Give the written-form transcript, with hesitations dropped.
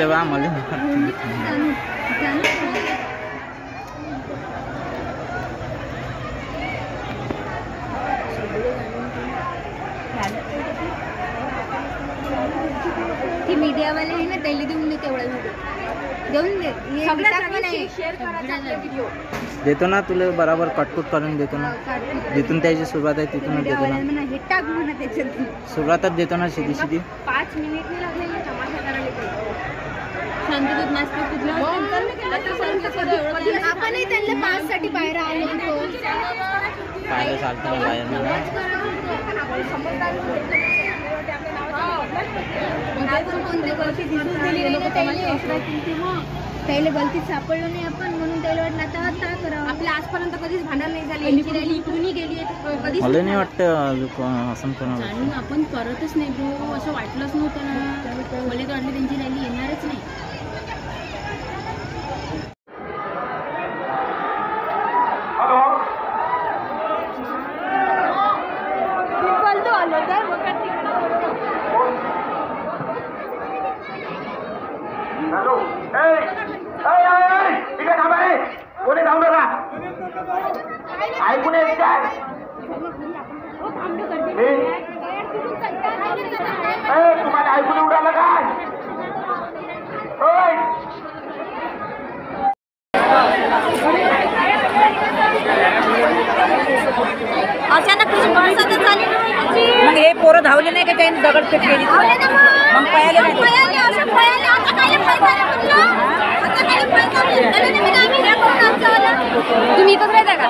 रे बा मला ती मीडियावाले आहे ना त्याला देऊन दे तेवढा व्हिडिओ देऊन दे शेअर करायचा व्हिडिओ देतो ना तुला बराबर कटकुट करून देतो ना जिथून त्याची सुरुवात आहे तिथूनच देतो ना हे टाक म्हणा त्याच्यात सुरुवातच देतो ना सीधी सीधी 5 मिनिट नाही लागले तमाशा करायला शांततेत नाचतो कुठला आपणही त्यांना 5 साठी बाहेर आलो होतो पाहिलं चालतं ना बाहेर मला त्याला गलतीत सापडलो नाही आपण म्हणून त्याला वाटलं आता काय करावं आपल्या आजपर्यंत कधीच भांडण नाही झाले रॅली इकडूनही गेली कधीच मला नाही वाटतं असं कोणाला आपण करतच नाही ब्रो असं वाटलंच नव्हतं ना मला तर वाटलं त्यांची रॅली येणारच नाही तुम्हाला ऐकून उडालं काय अचानक मग हे पोरं धावले नाही का त्यांनी दगडफेक केली मग पळाले नाही तुम्ही इथंच राहता का